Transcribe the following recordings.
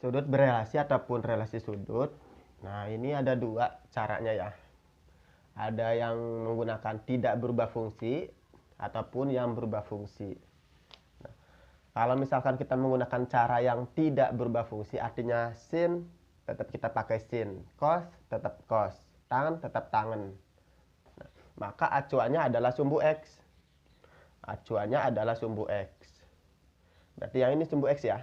Sudut berelasi ataupun relasi sudut. Nah, ini ada dua caranya ya. Ada yang menggunakan tidak berubah fungsi ataupun yang berubah fungsi. Nah, kalau misalkan kita menggunakan cara yang tidak berubah fungsi, artinya sin tetap kita pakai sin, cos tetap cos, tangan tetap tangan. Nah, maka acuannya adalah sumbu X. Acuannya adalah sumbu X. Berarti yang ini sumbu X ya.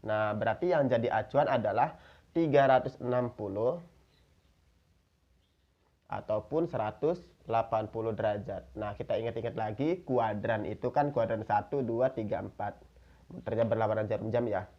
Nah, berarti yang jadi acuan adalah 360 ataupun 180 derajat. Nah, kita ingat-ingat lagi, kuadran itu kan kuadran 1, 2, 3, 4. Muternya berlawanan jarum jam ya.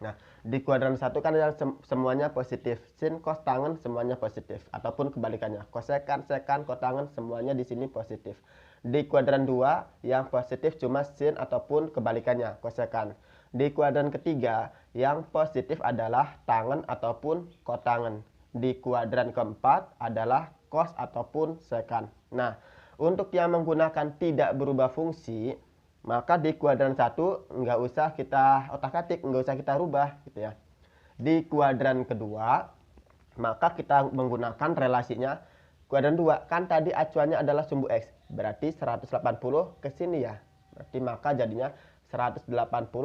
Nah, di kuadran 1 kan yang semuanya positif. Sin, cos, tangen semuanya positif. Ataupun kebalikannya. Kosekan, sekan, kotangen semuanya di sini positif. Di kuadran 2 yang positif cuma sin ataupun kebalikannya, kosekan. Di kuadran ketiga yang positif adalah tangen ataupun kotangen. Di kuadran keempat adalah cos ataupun sekan. Nah, untuk yang menggunakan tidak berubah fungsi, maka di kuadran 1 nggak usah kita otak-atik, nggak usah kita rubah gitu ya. Di kuadran kedua, maka kita menggunakan relasinya kuadran 2. Kan tadi acuannya adalah sumbu X, berarti 180 ke sini ya. Berarti maka jadinya 180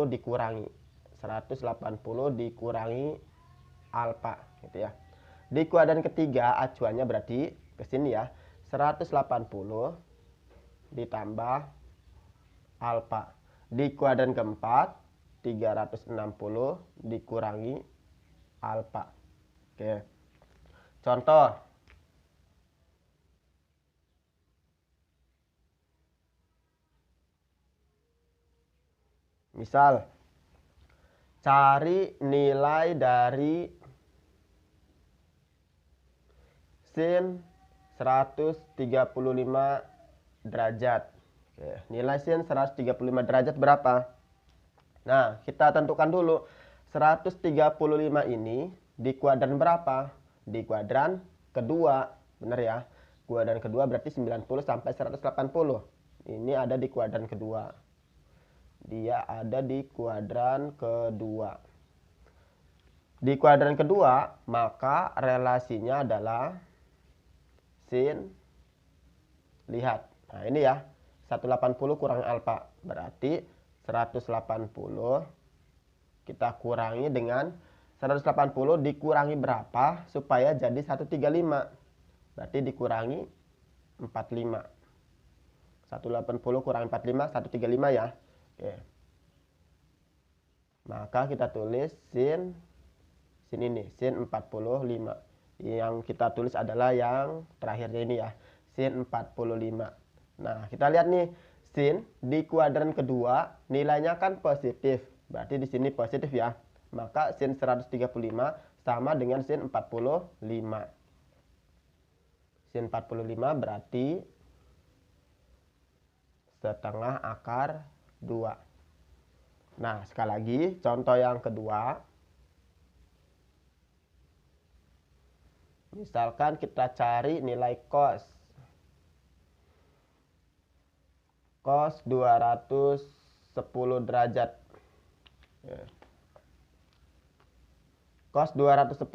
dikurangi 180 gitu ya. Di kuadran ketiga acuannya berarti ke sini ya. 180 ditambah alfa. Di kuadran keempat 360 dikurangi alfa. Oke. Contoh. Misal, cari nilai dari sin 135 derajat. Oke, nilai sin 135 derajat berapa? Nah, kita tentukan dulu. 135 ini di kuadran berapa? Di kuadran kedua. Benar ya? Kuadran kedua berarti 90 sampai 180. Ini ada di kuadran kedua. Dia ada di kuadran kedua. Di kuadran kedua, maka relasinya adalah sin. Lihat. Nah, ini ya. 180 kurang alfa. Berarti 180 kita kurangi dengan 180 dikurangi berapa supaya jadi 135. Berarti dikurangi 45. 180 kurang 45, 135 ya. Oke. Maka kita tulis sin ini, sin 45. Yang kita tulis adalah yang terakhirnya ini ya, sin 45. Nah, kita lihat nih, sin di kuadran kedua nilainya kan positif. Berarti di sini positif ya. Maka sin 135 sama dengan sin 45. Sin 45 berarti setengah akar 2. Nah, sekali lagi contoh yang kedua. Misalkan kita cari nilai cos. Cos 210 derajat. Cos 210.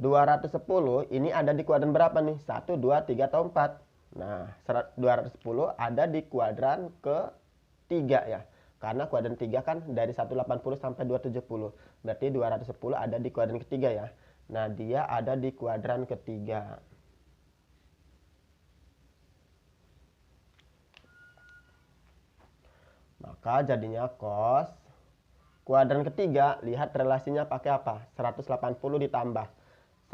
210 ini ada di kuadran berapa nih? 1, 2, 3, atau 4? Nah, 210 ada di kuadran ketiga ya. Karena kuadran 3 kan dari 180 sampai 270. Berarti 210 ada di kuadran ketiga ya. Nah, dia ada di kuadran ketiga. Maka jadinya cos kuadran ketiga, lihat relasinya pakai apa? 180 ditambah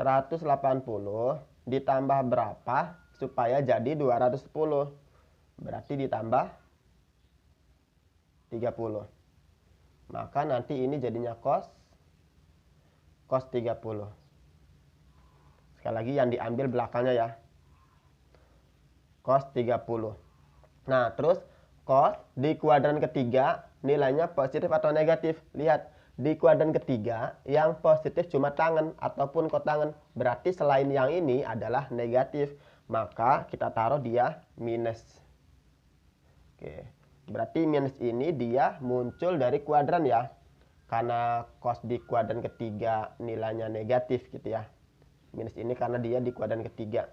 180 ditambah berapa supaya jadi 210? Berarti ditambah 30. Maka nanti ini jadinya cos 30. Sekali lagi yang diambil belakangnya ya. Cos 30. Nah, terus cos di kuadran ketiga nilainya positif atau negatif? Lihat, di kuadran ketiga yang positif cuma tangen ataupun kotangen. Berarti selain yang ini adalah negatif. Maka kita taruh dia minus. Oke. Berarti minus ini dia muncul dari kuadran ya. karena cos di kuadran ketiga nilainya negatif gitu ya. Minus ini karena dia di kuadran ketiga.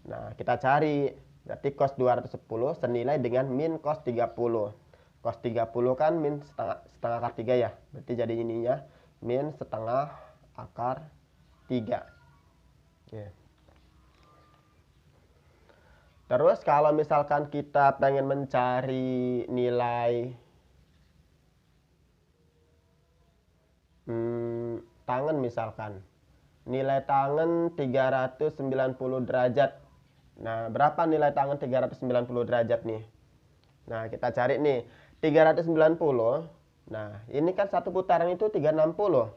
Nah, kita cari. Berarti cos 210 senilai dengan min cos 30. Cos 30 kan min setengah akar 3 ya. Berarti jadi ininya min setengah akar 3. Yeah. Terus kalau misalkan kita pengen mencari nilai tangen misalkan. Nilai tangen 390 derajat. Nah, berapa nilai tangen 390 derajat nih? Nah, kita cari nih. 390. Nah, ini kan satu putaran itu 360.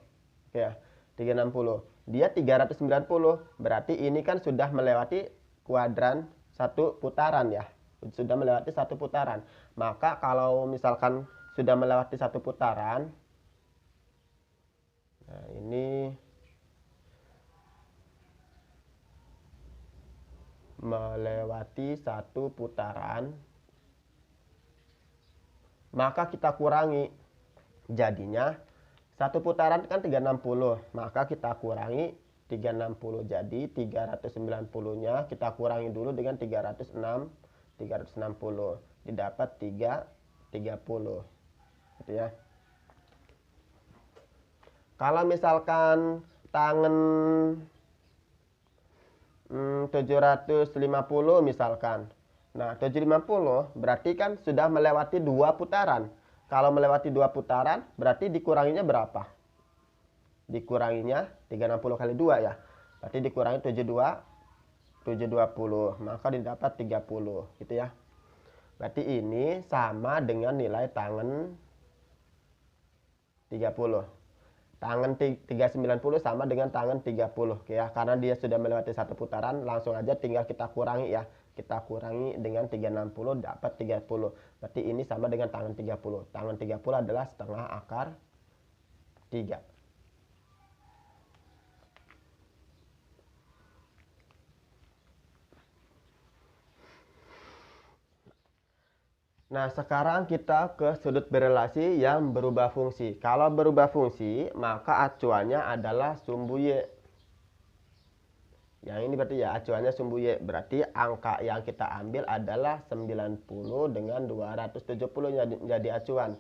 Ya, 360. Dia 390. Berarti ini kan sudah melewati kuadran satu putaran ya. Sudah melewati satu putaran. Maka kalau misalkan sudah melewati satu putaran, nah ini melewati satu putaran, maka kita kurangi. Jadinya satu putaran kan 360, maka kita kurangi 360. Jadi 390-nya kita kurangi dulu dengan 360. Didapat 330. Gitu ya. Kalau misalkan tangen 750 misalkan. Nah, 750 berarti kan sudah melewati 2 putaran. Kalau melewati 2 putaran berarti dikuranginya berapa? Dikuranginya 360 kali 2 ya. Berarti dikurangi 720. Maka didapat 30 gitu ya. Berarti ini sama dengan nilai tangen 30. Tangen 390 sama dengan tangen 30 ya, karena dia sudah melewati satu putaran, langsung aja tinggal kita kurangi ya. Kita kurangi dengan 360 dapat 30. Berarti ini sama dengan tangen 30. Tangen 30 adalah setengah akar 3. Nah, sekarang kita ke sudut berelasi yang berubah fungsi. Kalau berubah fungsi, maka acuannya adalah sumbu Y. Yang ini berarti ya acuannya sumbu Y. Berarti angka yang kita ambil adalah 90 dengan 270 jadi acuan.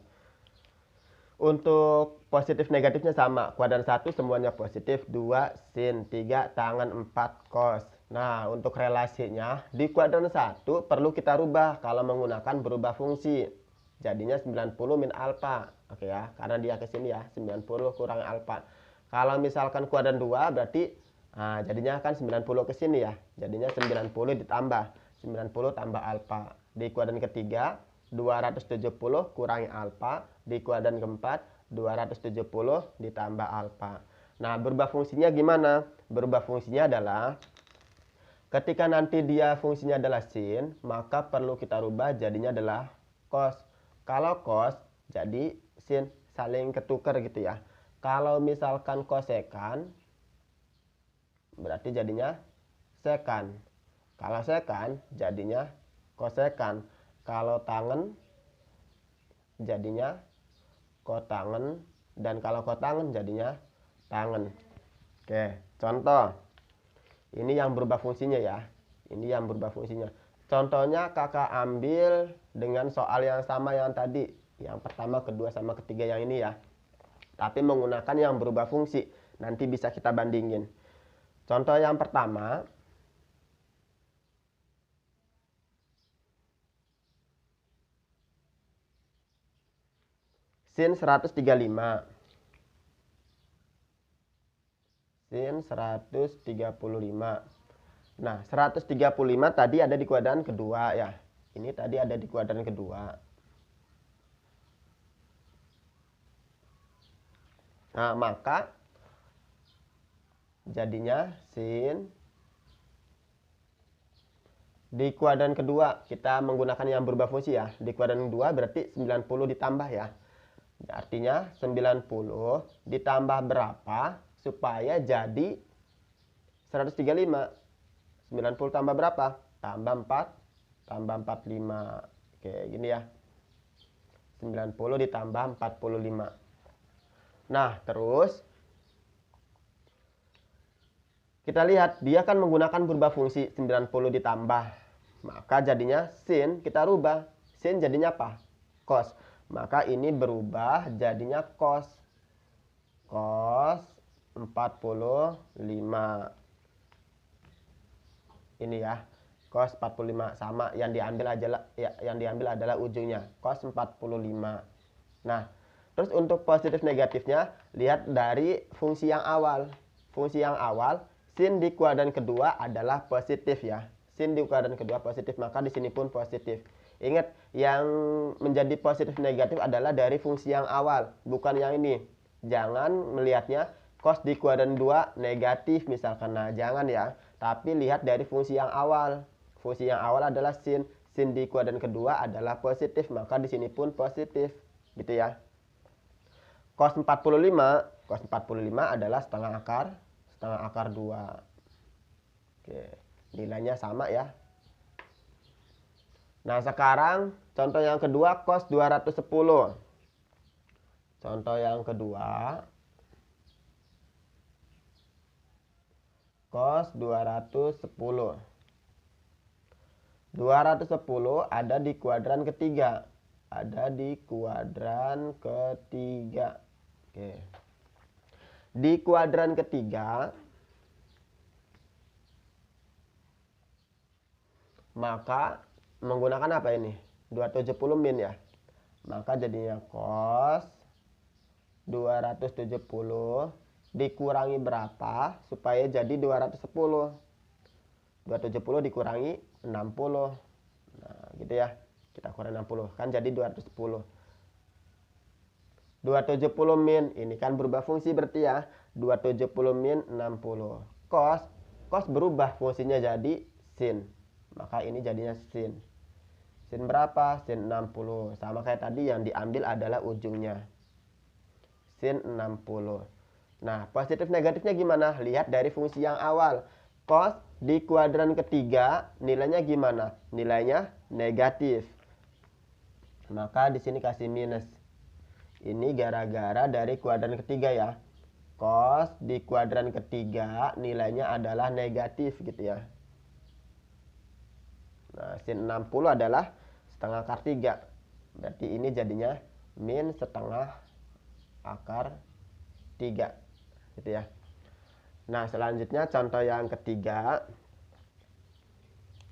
Untuk positif negatifnya sama. Kuadran 1 semuanya positif, 2 sin, 3 tangen, 4 cos. Nah, untuk relasinya di kuadran 1 perlu kita rubah kalau menggunakan berubah fungsi. Jadinya 90 min alfa. Oke ya, karena dia ke sini ya, 90 kurang alfa. Kalau misalkan kuadran 2 berarti jadinya kan 90 ke sini ya. Jadinya 90 ditambah 90 tambah alfa. Di kuadran ketiga 270 kurangi alfa. Di kuadran keempat 270 ditambah alfa. Nah, berubah fungsinya gimana? Berubah fungsinya adalah ketika nanti dia fungsinya adalah sin, maka perlu kita rubah jadinya adalah cos. Kalau cos, jadi sin, saling ketukar gitu ya. Kalau misalkan kosekan, berarti jadinya sekan. Kalau sekan, jadinya kosekan. Kalau tangen, jadinya kotangen. Dan kalau kotangen, jadinya tangen. Oke, contoh. Ini yang berubah fungsinya ya. Ini yang berubah fungsinya. Contohnya kakak ambil dengan soal yang sama yang tadi. Yang pertama, kedua, sama ketiga yang ini ya. Tapi menggunakan yang berubah fungsi. Nanti bisa kita bandingin. Contoh yang pertama. Sin 135. Sin 135. Nah, 135 tadi ada di kuadran kedua ya. Ini tadi ada di kuadran kedua. Nah, maka jadinya sin di kuadran kedua kita menggunakan yang berubah fungsi ya. Di kuadran kedua berarti 90 ditambah ya. Artinya 90 ditambah berapa supaya jadi 135. 90 tambah berapa? Tambah 4, tambah 45. Oke, gini ya. 90 ditambah 45. Nah, terus kita lihat dia kan menggunakan berubah fungsi 90 ditambah. Maka jadinya sin kita rubah. Sin jadinya apa? Cos. Maka ini berubah jadinya cos. Cos 45. Ini ya. Cos 45 sama yang diambil adalah ujungnya. Cos 45. Nah, terus untuk positif negatifnya lihat dari fungsi yang awal. Fungsi yang awal sin di kuadran kedua adalah positif ya. Sin di kuadran kedua positif, maka di sini pun positif. Ingat, yang menjadi positif negatif adalah dari fungsi yang awal, bukan yang ini. Jangan melihatnya cos di kuadran 2 negatif misalkan. Nah, jangan ya. Tapi lihat dari fungsi yang awal. Fungsi yang awal adalah sin. Sin di kuadran kedua adalah positif, maka di sini pun positif. Gitu ya. Cos 45 adalah setengah akar 2. Oke, nilainya sama ya. Nah, sekarang contoh yang kedua cos 210. Contoh yang kedua cos 210. 210 ada di kuadran ketiga. Ada di kuadran ketiga. Oke. Di kuadran ketiga, maka menggunakan apa ini? 270 min ya. Maka jadinya cos 270 dikurangi berapa supaya jadi 210. 270 dikurangi 60. Nah, gitu ya. Kita kurangi 60 kan jadi 210. 270 min ini kan berubah fungsi berarti ya. 270 min 60. Cos berubah fungsinya jadi sin. Maka ini jadinya sin. Sin berapa? Sin 60. Sama kayak tadi yang diambil adalah ujungnya. Sin 60. Nah, positif negatifnya gimana? Lihat dari fungsi yang awal. Cos di kuadran ketiga nilainya gimana? Nilainya negatif. Maka di sini kasih minus. Ini gara-gara dari kuadran ketiga ya. Cos di kuadran ketiga nilainya adalah negatif gitu ya. Nah, sin 60 adalah setengah akar 3. Berarti ini jadinya min setengah akar 3 gitu ya. Nah, selanjutnya contoh yang ketiga.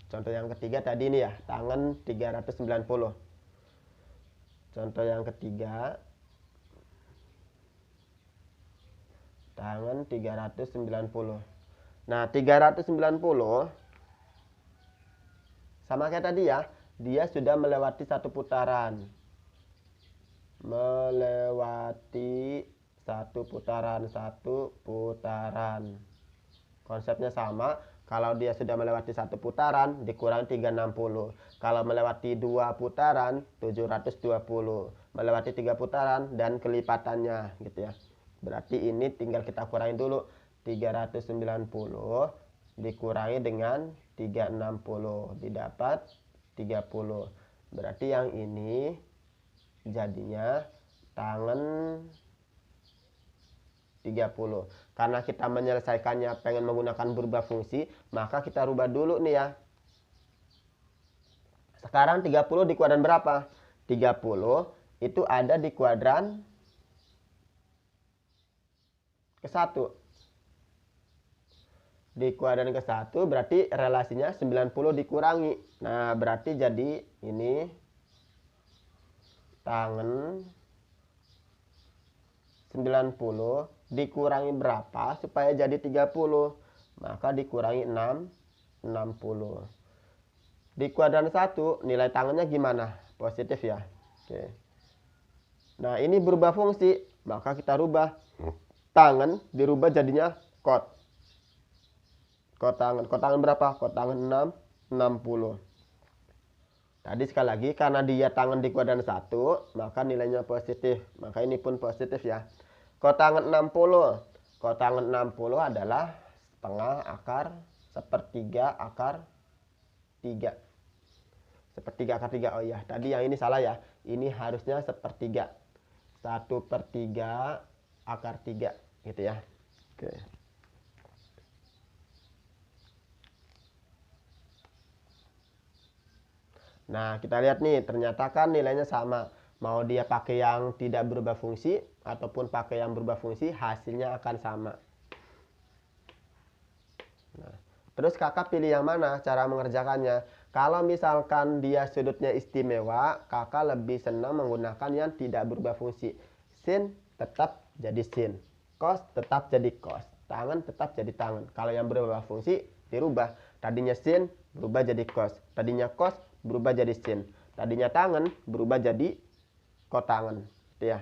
Contoh yang ketiga tadi ini ya, tangen 390. Contoh yang ketiga, tangen 390. Nah, 390 sama kayak tadi ya, dia sudah melewati satu putaran. Melewati satu putaran. Konsepnya sama. Kalau dia sudah melewati satu putaran dikurangi 360. Kalau melewati 2 putaran 720. Melewati 3 putaran dan kelipatannya gitu ya. Berarti ini tinggal kita kurangi dulu. 390 dikurangi dengan 360 didapat 30. Berarti yang ini jadinya tangen 30. Karena kita menyelesaikannya pengen menggunakan berubah fungsi, maka kita rubah dulu nih ya. Sekarang 30 di kuadran berapa? 30 itu ada di kuadran ke-1. Di kuadran ke-1 berarti relasinya 90 dikurangi. Nah, berarti jadi ini tangen 90 dikurangi berapa supaya jadi 30? Maka dikurangi 60. Di kuadran 1 nilai tangannya gimana? Positif ya. Oke. Nah, ini berubah fungsi, maka kita rubah. Tangan dirubah jadinya kot. Kot tangan berapa? Kot tangan 60. Tadi sekali lagi karena dia tangan di kuadran 1, maka nilainya positif. Maka ini pun positif ya. Kotangan 60. Kotangan 60 adalah setengah akar sepertiga akar 3. Sepertiga akar 3. Oh iya, tadi yang ini salah ya. Ini harusnya sepertiga. 1/3 akar 3 gitu ya. Oke. Nah, kita lihat nih, ternyata kan nilainya sama. Mau dia pakai yang tidak berubah fungsi ataupun pakai yang berubah fungsi, hasilnya akan sama. Nah, terus kakak pilih yang mana cara mengerjakannya? Kalau misalkan dia sudutnya istimewa, kakak lebih senang menggunakan yang tidak berubah fungsi. Sin tetap jadi sin, cos tetap jadi cos, tangan tetap jadi tangan. Kalau yang berubah fungsi dirubah. Tadinya sin berubah jadi cos, tadinya cos berubah jadi sin, tadinya tangan berubah jadi kotangan. Itu ya.